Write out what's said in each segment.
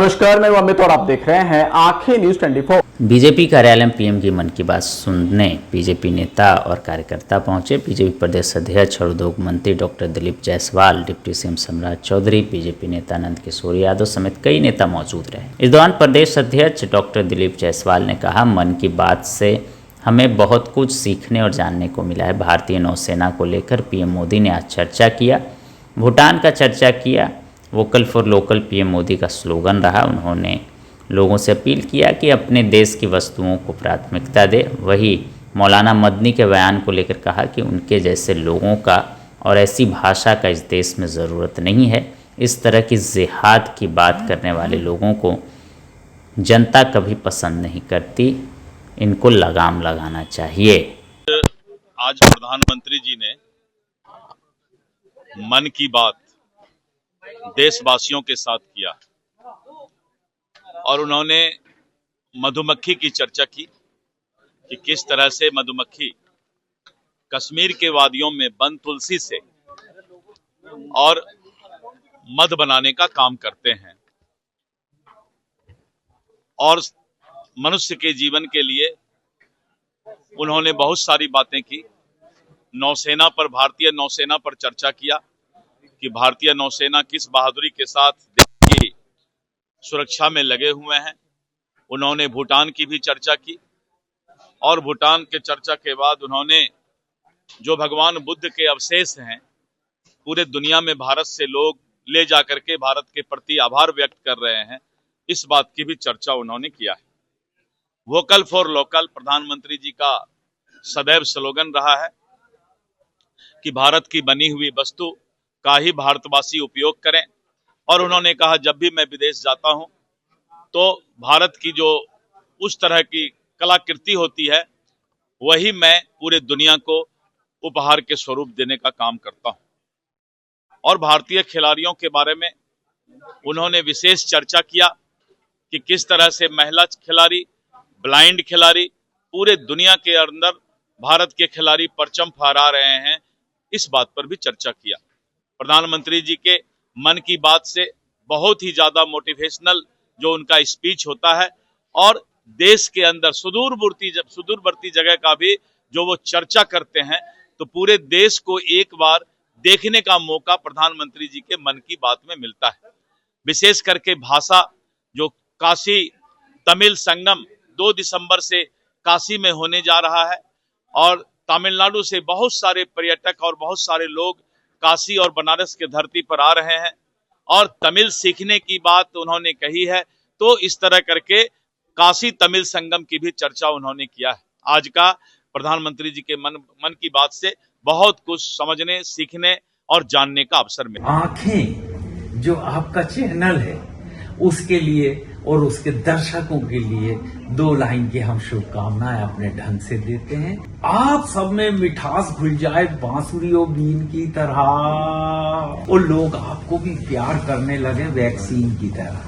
नमस्कार, मैं अमित और आप देख रहे हैं आंखें न्यूज 24। बीजेपी कार्यालय में पीएम की मन की बात सुनने बीजेपी नेता और कार्यकर्ता पहुंचे। बीजेपी प्रदेश अध्यक्ष और उद्योग मंत्री doctor Dilip Jaiswal, deputy CM सम्राट चौधरी, बीजेपी नेता नंद किशोर यादव समेत कई नेता मौजूद रहे। इस दौरान प्रदेश अध्यक्ष डॉक्टर दिलीप जायसवाल ने कहा, मन की बात से हमें बहुत कुछ सीखने और जानने को मिला है। भारतीय नौसेना को लेकर पीएम मोदी ने आज चर्चा किया, भूटान का चर्चा किया। Vocal for local PM Modi का स्लोगन रहा। उन्होंने लोगों से अपील किया कि अपने देश की वस्तुओं को प्राथमिकता दे। वही मौलाना मदनी के बयान को लेकर कहा कि उनके जैसे लोगों का और ऐसी भाषा का इस देश में ज़रूरत नहीं है। इस तरह की जिहाद की बात करने वाले लोगों को जनता कभी पसंद नहीं करती, इनको लगाम लगाना चाहिए। आज प्रधानमंत्री जी ने मन की बात देशवासियों के साथ किया और उन्होंने मधुमक्खी की चर्चा की कि किस तरह से मधुमक्खी कश्मीर के वादियों में बन तुलसी से और मध बनाने का काम करते हैं और मनुष्य के जीवन के लिए उन्होंने बहुत सारी बातें की। नौसेना पर, भारतीय नौसेना पर चर्चा किया कि भारतीय नौसेना किस बहादुरी के साथ देश की सुरक्षा में लगे हुए हैं। उन्होंने भूटान की भी चर्चा की और भूटान के चर्चा के बाद उन्होंने जो भगवान बुद्ध के अवशेष हैं पूरे दुनिया में भारत से लोग ले जाकर के भारत के प्रति आभार व्यक्त कर रहे हैं, इस बात की भी चर्चा उन्होंने किया है। वोकल फॉर लोकल प्रधानमंत्री जी का सदैव स्लोगन रहा है कि भारत की बनी हुई वस्तु का ही भारतवासी उपयोग करें और उन्होंने कहा, जब भी मैं विदेश जाता हूं तो भारत की जो उस तरह की कलाकृति होती है वही मैं पूरे दुनिया को उपहार के स्वरूप देने का काम करता हूं। और भारतीय खिलाड़ियों के बारे में उन्होंने विशेष चर्चा किया कि किस तरह से महिला खिलाड़ी, ब्लाइंड खिलाड़ी पूरे दुनिया के अंदर भारत के खिलाड़ी परचम फहरा रहे हैं, इस बात पर भी चर्चा किया। प्रधानमंत्री जी के मन की बात से बहुत ही ज्यादा मोटिवेशनल जो उनका स्पीच होता है और देश के अंदर सुदूरवर्ती जगह का भी जो वो चर्चा करते हैं, तो पूरे देश को एक बार देखने का मौका प्रधानमंत्री जी के मन की बात में मिलता है। विशेष करके भाषा, जो काशी तमिल संगम 2 दिसंबर से काशी में होने जा रहा है और तमिलनाडु से बहुत सारे पर्यटक और बहुत सारे लोग काशी और बनारस के धरती पर आ रहे हैं और तमिल सीखने की बात उन्होंने कही है। तो इस तरह करके काशी तमिल संगम की भी चर्चा उन्होंने किया है। आज का प्रधानमंत्री जी के मन की बात से बहुत कुछ समझने, सीखने और जानने का अवसर मिला। आंखें जो आपका चैनल है उसके लिए और उसके दर्शकों के लिए 2 लाइन की हम शुभकामनाएं अपने ढंग से देते हैं। आप सब में मिठास घुल जाए बांसुरी और बीन की तरह और लोग आपको भी प्यार करने लगे वैक्सीन की तरह।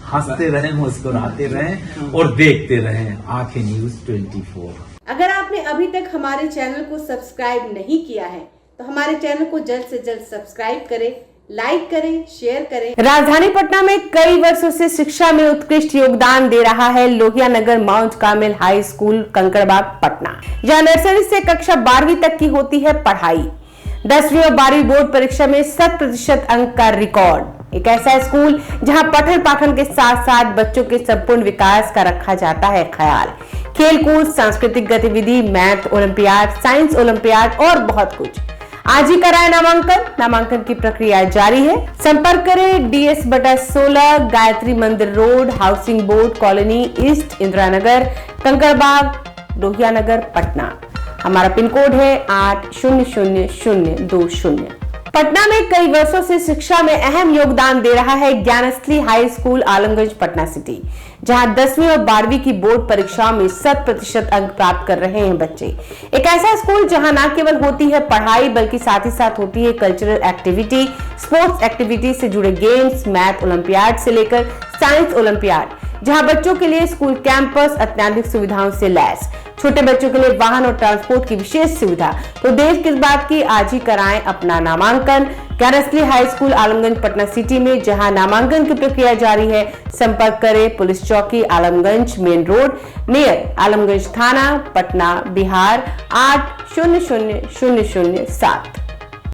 हंसते रहें, मुस्कुराते रहें और देखते रहें आंखें न्यूज 24। अगर आपने अभी तक हमारे चैनल को सब्सक्राइब नहीं किया है तो हमारे चैनल को जल्द से जल्द सब्सक्राइब करें, लाइक करें, शेयर करें। राजधानी पटना में कई वर्षों से शिक्षा में उत्कृष्ट योगदान दे रहा है Lohia Nagar Mount Carmel high school Kankarbagh Patna, जहां नर्सरी से कक्षा 12वीं तक की होती है पढ़ाई। 10वीं और 12वीं बोर्ड परीक्षा में 100% अंक का रिकॉर्ड। एक ऐसा स्कूल जहां पठन पाठन के साथ साथ बच्चों के संपूर्ण विकास का रखा जाता है ख्याल। खेलकूद, सांस्कृतिक गतिविधि, मैथ ओलंपियाड, साइंस ओलंपियाड और बहुत कुछ। आज ही कराए नामांकन की प्रक्रिया जारी है। संपर्क करें DS/16 Gayatri Mandir road, housing board colony east, Indira Nagar, Kankarbagh, Lohia Nagar, Patna. हमारा पिन कोड है 800020। पटना में कई वर्षों से शिक्षा में अहम योगदान दे रहा है Gyansthali high school Alamganj Patna city, जहां 10वीं और 12वीं की बोर्ड परीक्षाओं में 100% अंक प्राप्त कर रहे हैं बच्चे। एक ऐसा स्कूल जहां न केवल होती है पढ़ाई बल्कि साथ ही साथ होती है कल्चरल एक्टिविटी, स्पोर्ट्स एक्टिविटी से जुड़े गेम्स, मैथ ओलंपियाड से लेकर साइंस ओलंपियाड, जहां बच्चों के लिए स्कूल कैंपस अत्याधुनिक सुविधाओं से लैस, छोटे बच्चों के लिए वाहन और ट्रांसपोर्ट की विशेष सुविधा। तो देर किस बात की, आज ही कराएं अपना नामांकन। कैरसली high school Alamganj Patna city में, जहां नामांकन की प्रक्रिया जारी है। संपर्क करें पुलिस चौकी Alamganj main road near Alamganj थाना, पटना, बिहार 800007।